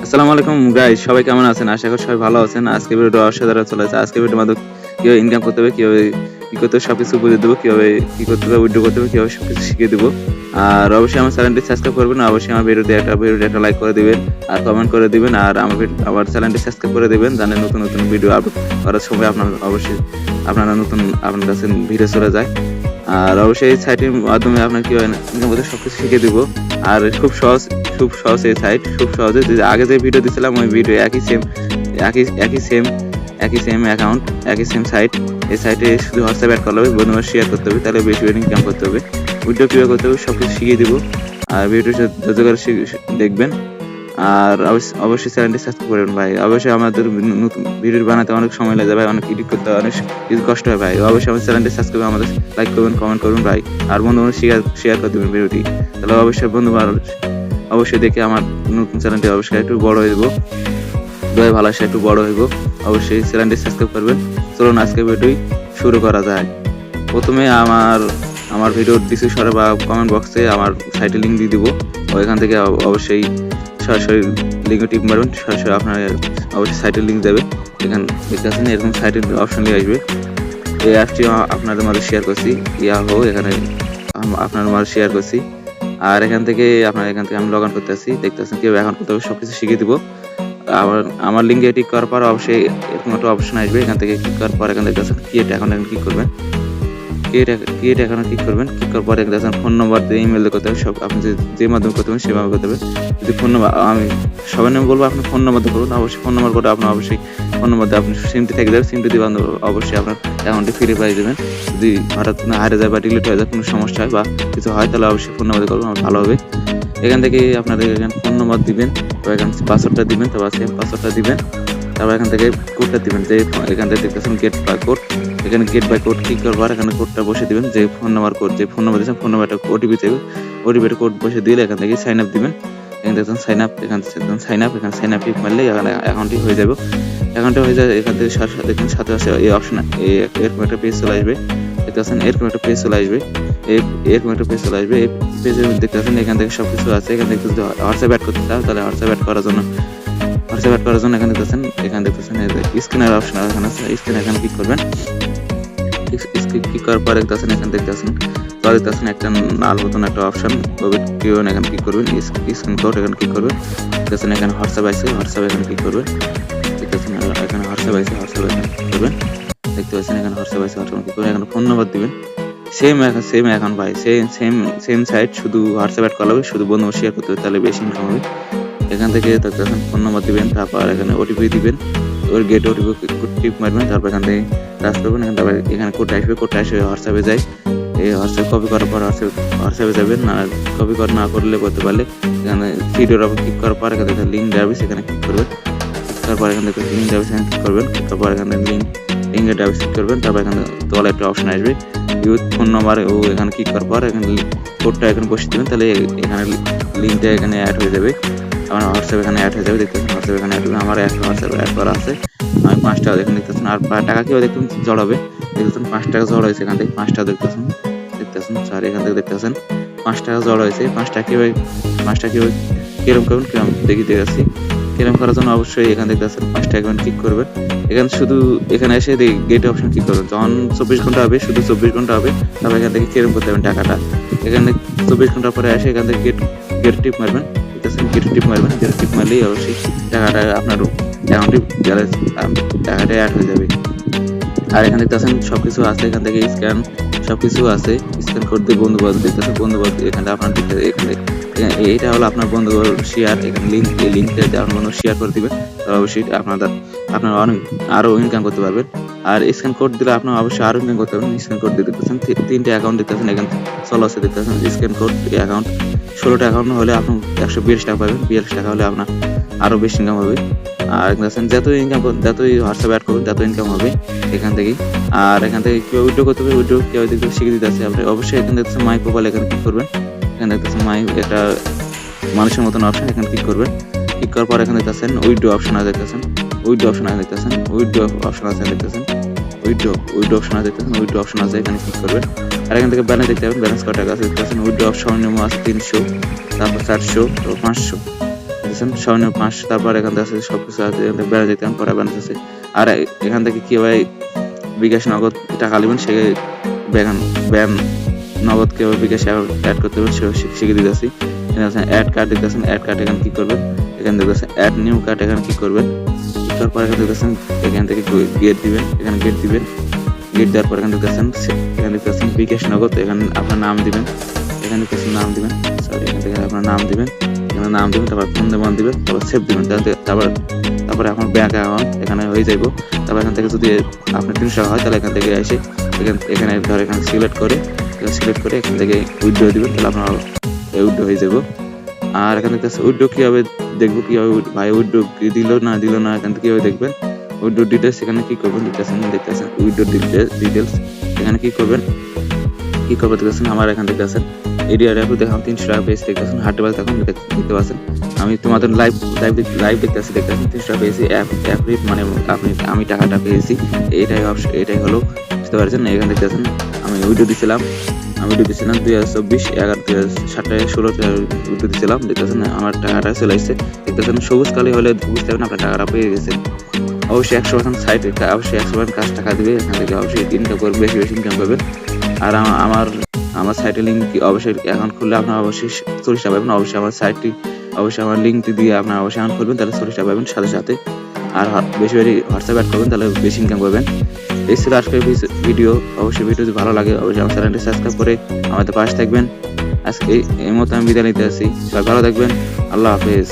আসসালামু আলাইকুম গাইস, সবাই কেমন আছেন? আশা করি সবাই ভালো আছেন। আজকে ভিডিওটা অসাধারণ চলেছে। আজকে ভিডিওর মাধ্যমে কিভাবে ইনকাম করতে হবে, কিভাবে কি করতে হবে সবকিছু বুঝিয়ে দেবো, কিভাবে কি করতে হবে, উইথড্র করতে হবে, কিভাবে সবকিছু শিখিয়ে দেবো। আর অবশ্যই আমার চ্যানেলটি সাবস্ক্রাইব করবেন, অবশ্যই আমার ভিডিওতে একটা লাইক করে দিবেন আর কমেন্ট করে দিবেন। আর আমার চ্যানেলটি সাবস্ক্রাইব করে দিবেন, জানেন নতুন নতুন ভিডিও আপলোড করার সময় আপনারা আপনার কাছে ভিডিও চলে যায়। আর অবশ্যই এই সাইটের মাধ্যমে আপনার কিভাবে ইনকাম করতে সবকিছু শিখিয়ে দেবো। আর খুব সহজ এই সাইট, খুব সহজে। আগে যে ভিডিও দিয়েছিলাম ওই ভিডিও একই সেম অ্যাকাউন্ট, একই সেম সাইট। এই সাইটে শুধু হোয়াটসঅ্যাপ অ্যাড করলে হবে, বন্ধুরা শেয়ার করতে হবে, তাহলে বেশি ইনকাম করতে হবে। ভিডিও কীভাবে করতে হবে সব কিছু শিখিয়ে দেবো। আর ভিডিও ধৈর্য করে দেখবেন। আর অবশ্যই চ্যানেলটি সাবস্ক্রাইব করবেন ভাই। অবশ্যই আমাদের নতুন ভিডিও বানাতে অনেক সময় লাগে ভাই, অনেক এডিট করতে অনেক কিছু কষ্ট হয় ভাই। অবশ্যই আমার চ্যানেলটি সাবস্ক্রাইব আমাদের লাইক করবেন, কমেন্ট করবেন ভাই। আর বন্ধুরা শেয়ার করে দেবেন ভিডিওটি, তাহলে অবশ্যই অবশ্যই দেখে আমার নতুন চ্যানেলটি অবশ্যই একটু বড় হইব, ভালোবাসা একটু বড় হইব। অবশ্যই চ্যানেলটি সাবস্ক্রাইব করবেন। চলুন আজকে ভিডিও শুরু করা যায়। প্রথমে আমার ভিডিওর ডিসক্রিপশনে বা কমেন্ট বক্সে আমার সাইটের লিঙ্ক দিয়ে দিব। ওইখান থেকে অবশ্যই সরাসরি লিঙ্কে টিপ মারবেন, সরাসরি আপনার অবশ্যই সাইটের লিঙ্ক দেবে। এখানে দেখতে পাচ্ছেন এরকম সাইটের অপশন নিয়ে আসবে। এই অ্যাপটি আপনাদের মাঝে শেয়ার করছি, এখানে আপনাদের মাঝে শেয়ার করছি। আর এখান থেকে আমি লগ ইন করতে আসছি, দেখতে পাচ্ছেন কীভাবে অ্যাকাউন্ট করতে হবে সবকিছু শিখিয়ে দিব। আমার লিঙ্কে ক্লিক করার পর অবশ্যই এরকম একটা অপশন আসবে। এখান থেকে ক্লিক করার পর এখানে দেখতে পাচ্ছেন ক্রিয়েট অ্যাকাউন্ট, এখন ক্লিক করবেন। ক্রিয়েট অ্যাকাউন্ট ক্লিক করবেন। ক্লিক করার পরে দেখতে ফোন নম্বর দিয়ে ইমেল দিয়ে করতে হবে। সব আপনি যে মাধ্যমে করতে হবে সেভাবে করতে হবে। যদি ফোন নম্বর আমি সবার নামে বলবো, আপনি ফোন নম্বর দিয়ে করুন। অবশ্যই ফোন নম্বর করে অবশ্যই ফোন নম্বর দিয়ে আপনি সিমটি থেকে যাবে, সিমটি দিয়ে অবশ্যই আপনার অ্যাকাউন্টটি ফিরে পাই দেবেন। যদি হঠাৎ না হারিয়ে যায় বা ডিলিট হয়ে যায়, কোনো সমস্যা হয় বা কিছু হয়, তাহলে অবশ্যই ফোন নম্বর দিয়ে করবেন, ভালো হবে। এখান থেকে আপনাদের এখানে ফোন নম্বর দিবেন, তো এখানে পাসওয়ার্ডটা দিবেন, তারপর সেম পাসওয়ার্ডটা দিবেন। তারপর এখান থেকে কোডটা দিবেন, যে এখান থেকে দেখতেছেন গেট বাই কোড। এখানে গেট বাই কোড ক্লিক করবার এখানে কোডটা বসে দিবেন, যে ফোন নাম্বার দিয়েছেন ফোন নাম্বারটা ওটিপি দেবে, ওটিপির কোড বসে দিলে এখান থেকে সাইন আপ দিবেন। এখানে দেখছেন সাইন আপ, এখানে সাইন আপ ক্লিক মারলে এখানে অ্যাকাউন্টটি হয়ে যাবে। অ্যাকাউন্টটা হয়ে যায়। এখান থেকে দেখুন সাথে আছে এই অপশন, এরকম একটা পেজ চলে আসবে। দেখতেছেন এরকম একটা পেজ চলে আসবে। এই পেজে দেখতেছেন এখান থেকে সবকিছু আছে। এখান থেকে যদি হোয়াটসঅ্যাপ অ্যাড করতে চাও, তাহলে হোয়াটসঅ্যাপ অ্যাড করার জন্য এখানে দেখতেছেন স্ক্যানার অপশন এখানে আছে। এখানে ক্লিক করবেন। ক্লিক করার পরে দেখতেছেন একটা লাল মতন একটা অপশন, এখানে ক্লিক করবেন। স্ক্যান কোড এখানে ক্লিক করবেন। দেখতেছেন এখানে হোয়াটসঅ্যাপ এখানে ক্লিক করবেন। দেখতেছেন এখানে হোয়াটসঅ্যাপ এখানে ক্লিক করবেন। দেখতে পাচ্ছেন এখানে হোয়াটসঅ্যাপ ক্লিক করবেন। এখানে ফোন নাম্বার দিবেন। সেম এখন ভাই, সেম সাইট, শুধু হোয়াটসঅ্যাপ অ্যাড করা হবে, শুধু বন্ধু শেয়ার করতে হবে, তাহলে বেশি ইনকাম হবে। এখান থেকে দেখতেছেন ফোন নাম্বার দিবেন, তারপর এখানে ওটিপি দিবেন। ওর গেট ওটিপি টিপ মারবেন, তারপর এখান থেকে টাচ করবেন। তারপর এখানে কোডটা আসবে হোয়াটসঅ্যাপে যায়। এই হোয়াটসঅ্যাপ কপি করার পর হোয়াটসঅ্যাপে যাবেন। না কপি না করলে করতে পারলে এখানে ভিডিওর উপর ক্লিক করার পর এখানে লিঙ্ক যাবে, সেখানে ক্লিক করবেন। তারপর এখানে লিঙ্ক যাবে, সেখানে ক্লিক করবেন। তারপর এখানে লিঙ্কের ডাবে ক্লিক করবেন। তারপর এখানে তলে একটা অপশন আসবে ইউজ ফোন নাম্বার, এখানে ক্লিক করার পর এখানে কোডটা এখানে বসিয়ে দেবেন, তাহলে এখানে লিঙ্কটা এখানে অ্যাড হয়ে যাবে। আমার হোয়াটসঅ্যাপ এখানে অ্যাড হয়ে যাবে। দেখতেছেন হোয়াটসঅ্যাপ এখানে অ্যাড হবে। আমার একটা হোয়াটসঅ্যাপ অ্যাড করা আছে। আমি 5 টাকা দেখতেছেন। আর টাকা কিভাবে জড় হবে, দেখতেছেন 5 টাকা জড় হয়েছে। এখান থেকে 5 টাকা দেখতেছেন স্যার, এখান থেকে দেখতেছেন 5 টাকা জড় হয়েছে। 5 টাকা কিভাবে কিরম করবেন, দেখিয়ে যাচ্ছি। কিরম করার জন্য অবশ্যই এখানে দেখতেছেন 5 টাকা ক্লিক করবেন। এখানে এসে গেট অপশন ক্লিক করবেন। যখন 24 ঘন্টা হবে, শুধু 24 ঘন্টা হবে, তারপর এখান থেকে কিরম করতে হবে টাকাটা। এখানে 24 ঘন্টা পরে এসে এখান থেকে গেট টিপ মারবেন। গেট টিপ মারলেই অবশ্যই টাকাটা আপনার অ্যাকাউন্টে টাকাটা অ্যাড হয়ে যাবে। আর এখানে দেখতেছেন সবকিছু আছে। এখান থেকে সবকিছু আছে। স্ক্যান কোড দিয়ে বন্ধু-বান্ধব দেখতেছেন, এখানে আপনার এখানে এইটা হলো আপনার বন্ধু শেয়ার। এখানে এই লিঙ্কটা আপনার বন্ধু শেয়ার করে দিবেন, তাহলে অবশ্যই আপনারা আরো ইনকাম করতে পারবেন। আর স্ক্যান কোড দিলে আপনার অবশ্যই আরো ইনকাম করতে পারবেন। স্ক্যান কোড দিয়ে দেখতেছেন 3টে অ্যাকাউন্ট দেখতেছেন, এখানে চলো আছে দেখতেছেন স্ক্যান কোড অ্যাকাউন্ট। 16টা অ্যাকাউন্ট হলে আপনি 142 টাকা পাবেন। 42 টাকা হলে আপনার আরো বেশি ইনকাম হবে। আর দেখছেন যতই হোয়াটসঅ্যাপ অ্যাড করবেন তত ইনকাম হবে এখান থেকে। আর এখান থেকে কেউ উইথড্র করতে হবে, কেউ শিখিয়ে দিতে আছে। আপনি অবশ্যই এখানে দেখতেছেন মাই প্রোফাইল, এখানে ক্লিক করবেন। এখানে দেখতেছেন মাই একটা মানুষের মতন অপশন, এখানে ক্লিক করবেন। ক্লিক করার পর এখানে দেখতেছেন উইথড্র অপশন আছে, উইথড্র অপশন আছে, এখানে ক্লিক করবেন। আর এখান থেকে ব্যালেন্স দেখতে পাবেন, ব্যালেন্স কত টাকা আছে দেখতেছেন। উইথড্র সর্বনিম্ন আছে 300, তারপর 400, তারপর 500। দেখতেছেন সৈন্য 5, তারপর এখান থেকে আছে সবকিছু আছে, এখান থেকে ব্যালেন্স দেখতে পরে ব্যালেন্স আছে। আর এখান থেকে কিভাবে বিকাশ নগদ টাকা নেবেন সে ব্যান নগদ কিভাবে বিকাশে অ্যাড করতে হবে সেটা শিখে দিতেছি। অ্যাড কার্ড দেখতেছেন, অ্যাড কার্ড এখানে কি করবেন, এখানে দেখতেছেন অ্যাড নিউ কার্ড এখানে কি করবেন, তারপর এখানে দেখতেছেন এখান থেকে গেট দিবেন, এখানে গেট দিবেন, গেট দেওয়ার পর এখানে দেখতেছেন বিকাশ নগদ, এখানে আপনার নাম দিবেন, এখানে দেখতেছেন নাম দিবেন, সরি এখান থেকে আপনার নাম দিবেন, এখানে নাম দিবেন, তারপর ফোন নাম্বার দিবেন, তারপর সেভ দিবেন, তারপরে এখন ব্যাংক অ্যাকাউন্ট এখানে হয়ে যাইব। তারপর এখান থেকে যদি আপনার 300 টাকা হয় তাহলে এখান থেকে এসে এখানে ধর এখানে সিলেক্ট করে এখান থেকে উইথড্র দিবেন, তাহলে আপনার উইথড্র হয়ে যাব। আর এখান থেকে উইথড্র কিভাবে দেখবো, কিভাবে ভাই উইথড্র দিল না এখান থেকে কিভাবে দেখবেন, উইথড্র ডিটেলস এখানে কি করবেন দেখতেছেন উইথড্র ডিটেলস এখানে কি করবেন দেখতেছেন আমার এখান থেকে আছেন এরিয়া অ্যাপ দেখান 300 টাকা পেয়েছি দেখতেছেন, হাটে বাজার এখন দেখতে পাচ্ছেন। আমি তোমাদের লাইভ দেখতেছি 300 টাকা পেয়েছি, অ্যাপ রেট মানে আমি টাকাটা পেয়েছি, এটাই হলো, বুঝতে পারছেন। এখানে দেখতেছেন আমি উইথড্র দিয়েছিলাম 2016 উইথড্র দিয়েছিলাম, দেখতেছেন আমার টাকাটা চলে আসছে, দেখতেছেন সবুজ কালি হলে বুঝতে পারবেন আপনার টাকাটা পেয়ে গেছে। অবশ্যই 100% সাইট অবশ্যই 100% কাজ টাকা দিবে, এখান থেকে অবশ্যই ইনকাম করবে, বেশি ইনকাম করবেন। আর আমার সাইটের লিঙ্ক অবশ্যই অ্যাকাউন্ট খুললে আপনার অবশ্যই 40 টাকা পাবেন। অবশ্যই আমার লিঙ্কটি দিয়ে আপনার অবশ্যই অ্যাকাউন্ট খুলবেন, তাহলে 40 টাকা পাবেন সাথে। আর বেশি হোয়াটসঅ্যাপ অ্যাড করবেন, তাহলে বেশি ইনকাম করবেন। এই ছিল আজকের ভিডিও। অবশ্যই ভিডিও যদি ভালো লাগে অবশ্যই আমার চ্যানেলটি সাবস্ক্রাইব করে আমাদের পাশে থাকবেন। আজকে এই মতো আমি বিদায় নিতে আসি, সবাই ভালো থাকবেন, আল্লাহ হাফেজ।